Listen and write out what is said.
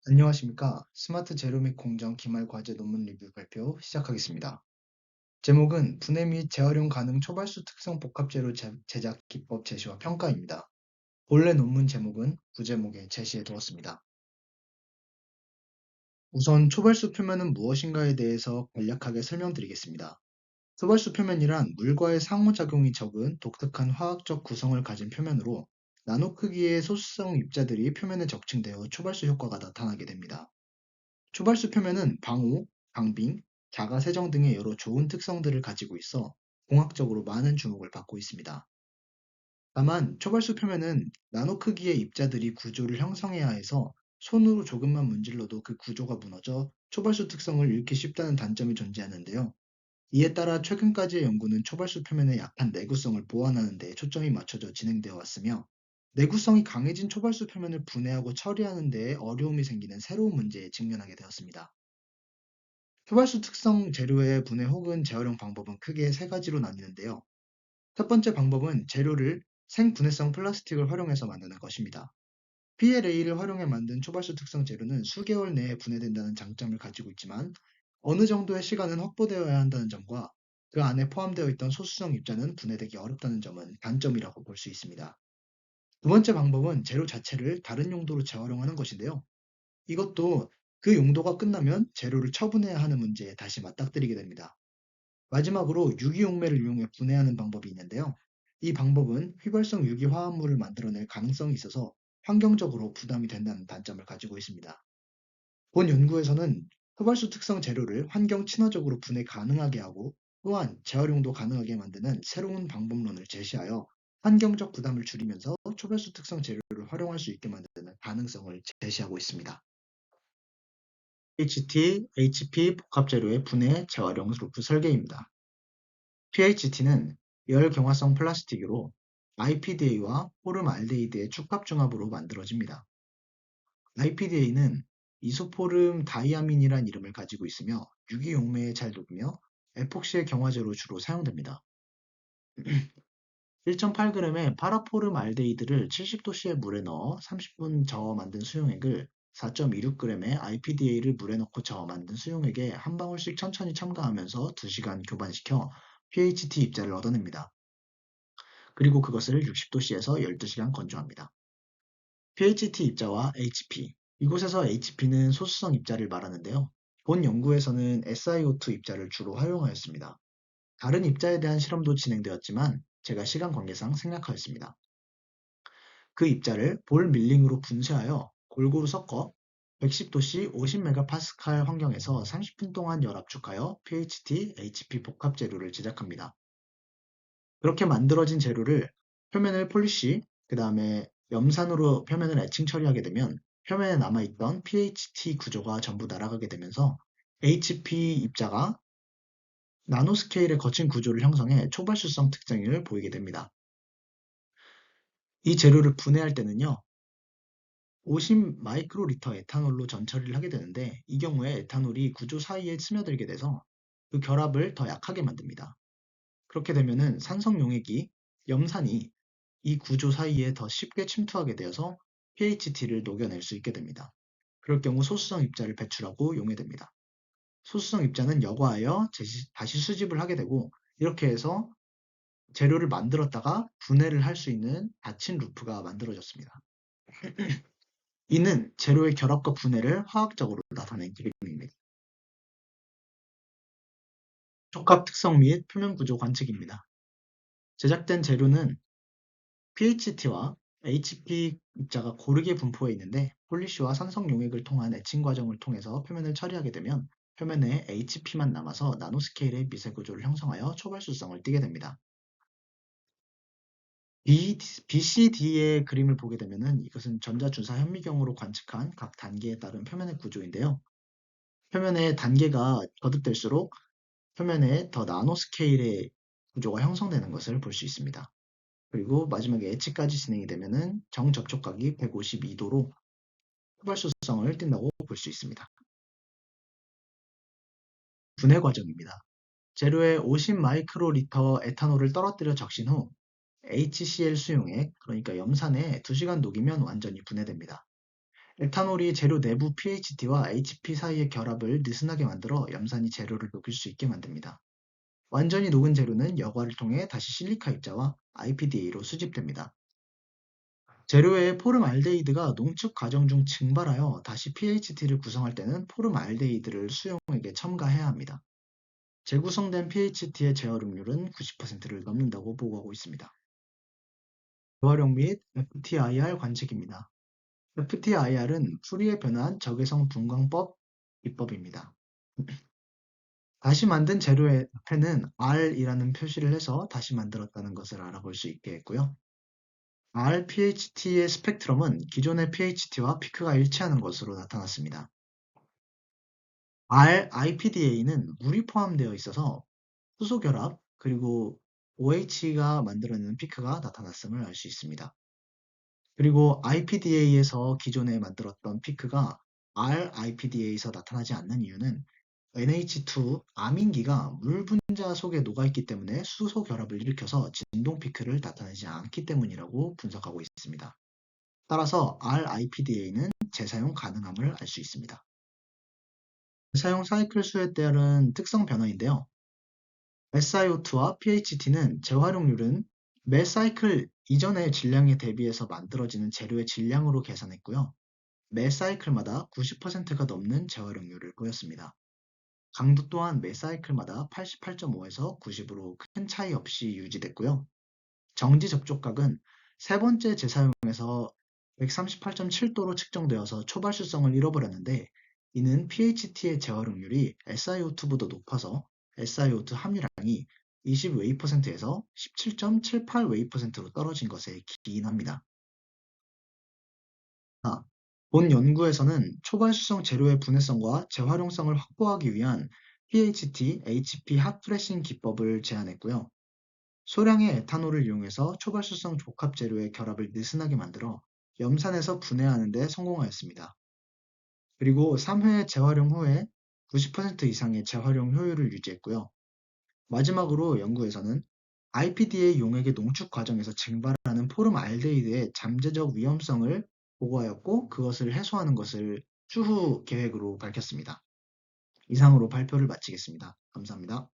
안녕하십니까. 스마트 제로믹 공정 기말 과제 논문 리뷰 발표 시작하겠습니다. 제목은 분해 및 재활용 가능 초발수 특성 복합재료 제작 기법 제시와 평가입니다. 본래 논문 제목은 부제목에 제시해 두었습니다. 우선 초발수 표면은 무엇인가에 대해서 간략하게 설명드리겠습니다. 초발수 표면이란 물과의 상호작용이 적은 독특한 화학적 구성을 가진 표면으로 나노 크기의 소수성 입자들이 표면에 적층되어 초발수 효과가 나타나게 됩니다. 초발수 표면은 방호, 강빙, 자가 세정 등의 여러 좋은 특성들을 가지고 있어 공학적으로 많은 주목을 받고 있습니다. 다만 초발수 표면은 나노 크기의 입자들이 구조를 형성해야 해서 손으로 조금만 문질러도 그 구조가 무너져 초발수 특성을 잃기 쉽다는 단점이 존재하는데요. 이에 따라 최근까지의 연구는 초발수 표면의 약한 내구성을 보완하는 데 초점이 맞춰져 진행되어 왔으며, 내구성이 강해진 초발수 표면을 분해하고 처리하는 데 어려움이 생기는 새로운 문제에 직면하게 되었습니다. 휘발유 특성 재료의 분해 혹은 재활용 방법은 크게 세 가지로 나뉘는데요. 첫 번째 방법은 재료를 생분해성 플라스틱을 활용해서 만드는 것입니다. PLA를 활용해 만든 초발수 특성 재료는 수개월 내에 분해된다는 장점을 가지고 있지만, 어느 정도의 시간은 확보되어야 한다는 점과 그 안에 포함되어 있던 소수성 입자는 분해되기 어렵다는 점은 단점이라고 볼 수 있습니다. 두 번째 방법은 재료 자체를 다른 용도로 재활용하는 것인데요. 이것도 그 용도가 끝나면 재료를 처분해야 하는 문제에 다시 맞닥뜨리게 됩니다. 마지막으로 유기용매를 이용해 분해하는 방법이 있는데요. 이 방법은 휘발성 유기화합물을 만들어낼 가능성이 있어서 환경적으로 부담이 된다는 단점을 가지고 있습니다. 본 연구에서는 휘발수 특성 재료를 환경 친화적으로 분해 가능하게 하고, 또한 재활용도 가능하게 만드는 새로운 방법론을 제시하여 환경적 부담을 줄이면서 초발수 특성 재료를 활용할 수 있게 만드는 가능성을 제시하고 있습니다. PHT, HP 복합재료의 분해 재활용 루프 설계입니다. PHT는 열경화성 플라스틱으로 IPDA와 포름알데히드의 축합중합으로 만들어집니다. IPDA는 이소포름 다이아민이란 이름을 가지고 있으며 유기용매에 잘 녹으며 에폭시의 경화제로 주로 사용됩니다. 1.8g의 파라포름알데히드를 70도씨의 물에 넣어 30분 저어 만든 수용액을 4.26g의 IPDA를 물에 넣고 저어 만든 수용액에 한 방울씩 천천히 첨가하면서 2시간 교반시켜 PHT 입자를 얻어냅니다. 그리고 그것을 60도씨에서 12시간 건조합니다. PHT 입자와 HP. 이곳에서 HP는 소수성 입자를 말하는데요. 본 연구에서는 SiO2 입자를 주로 활용하였습니다. 다른 입자에 대한 실험도 진행되었지만 제가 시간 관계상 생략하였습니다. 그 입자를 볼 밀링으로 분쇄하여 골고루 섞어 110도씨 50메가파스칼 환경에서 30분 동안 열압축하여 PHT, HP 복합 재료를 제작합니다. 그렇게 만들어진 재료를 표면을 폴리시, 그 다음에 염산으로 표면을 에칭 처리하게 되면 표면에 남아있던 PHT 구조가 전부 날아가게 되면서 HP 입자가 나노스케일의 거친 구조를 형성해 초발수성 특징을 보이게 됩니다. 이 재료를 분해할 때는요, 50 마이크로리터 에탄올로 전처리를 하게 되는데, 이 경우에 에탄올이 구조 사이에 스며들게 돼서 그 결합을 더 약하게 만듭니다. 그렇게 되면은 산성 용액이, 염산이 이 구조 사이에 더 쉽게 침투하게 되어서 PHT를 녹여낼 수 있게 됩니다. 그럴 경우 소수성 입자를 배출하고 용해됩니다. 소수성 입자는 여과하여 다시 수집을 하게 되고, 이렇게 해서 재료를 만들었다가 분해를 할 수 있는 닫힌 루프가 만들어졌습니다. 이는 재료의 결합과 분해를 화학적으로 나타낸 그림입니다. 촉합 특성 및 표면 구조 관측입니다. 제작된 재료는 PHT와 HP 입자가 고르게 분포해 있는데, 폴리쉬와 산성 용액을 통한 에칭 과정을 통해서 표면을 처리하게 되면 표면에 HP만 남아서 나노스케일의 미세 구조를 형성하여 초발수성을 띠게 됩니다. BCD의 그림을 보게 되면은 이것은 전자주사 현미경으로 관측한 각 단계에 따른 표면의 구조인데요. 표면의 단계가 거듭될수록 표면에 더 나노스케일의 구조가 형성되는 것을 볼 수 있습니다. 그리고 마지막에 엣지까지 진행이 되면은 정접촉각이 152도로 휘발수성을 띈다고 볼 수 있습니다. 분해 과정입니다. 재료에 50 마이크로리터 에탄올을 떨어뜨려 적신 후 HCl 수용액, 그러니까 염산에 2시간 녹이면 완전히 분해됩니다. 에탄올이 재료 내부 pHT와 HP 사이의 결합을 느슨하게 만들어 염산이 재료를 녹일 수 있게 만듭니다. 완전히 녹은 재료는 여과를 통해 다시 실리카 입자와 IPDA로 수집됩니다. 재료의 포름알데히드가 농축 과정 중 증발하여 다시 pHT를 구성할 때는 포름알데히드를 수용액에 첨가해야 합니다. 재구성된 pHT의 재활용률은 90%를 넘는다고 보고하고 있습니다. 재활용 및 FTIR 관측입니다. FTIR은 풀이에 변환 적외선 분광법 기법입니다. 다시 만든 재료의 앞에는 R이라는 표시를 해서 다시 만들었다는 것을 알아볼 수 있게 했고요. R-PHT의 스펙트럼은 기존의 pHT와 피크가 일치하는 것으로 나타났습니다. R-IPDA는 물이 포함되어 있어서 수소 결합 그리고 OH가 만들어내는 피크가 나타났음을 알 수 있습니다. 그리고 IPDA에서 기존에 만들었던 피크가 R-IPDA에서 나타나지 않는 이유는 NH2 아민기가 물 분자 속에 녹아있기 때문에 수소 결합을 일으켜서 진동 피크를 나타내지 않기 때문이라고 분석하고 있습니다. 따라서 RIPDA는 재사용 가능함을 알 수 있습니다. 사용 사이클 수에 따른 특성 변화인데요. SiO2와 pHT는 재활용률은 매 사이클 이전의 질량에 대비해서 만들어지는 재료의 질량으로 계산했고요. 매 사이클마다 90%가 넘는 재활용률을 보였습니다. 강도 또한 매 사이클마다 88.5에서 90으로 큰 차이 없이 유지됐고요. 정지 접촉각은 세 번째 재사용에서 138.7도로 측정되어서 초발수성을 잃어버렸는데 이는 pHT의 재활용률이 SiO2보다 높아서 SiO2 함유량이 20웨이퍼센트에서 17.78웨이퍼센트로 떨어진 것에 기인합니다. 본 연구에서는 초발수성 재료의 분해성과 재활용성을 확보하기 위한 PHT, HP 핫프레싱 기법을 제안했고요. 소량의 에탄올을 이용해서 초발수성 복합 재료의 결합을 느슨하게 만들어 염산에서 분해하는 데 성공하였습니다. 그리고 3회 재활용 후에 90% 이상의 재활용 효율을 유지했고요. 마지막으로 연구에서는 IPDA 용액의 농축 과정에서 증발하는 포름알데히드의 잠재적 위험성을 보고하였고 그것을 해소하는 것을 추후 계획으로 밝혔습니다. 이상으로 발표를 마치겠습니다. 감사합니다.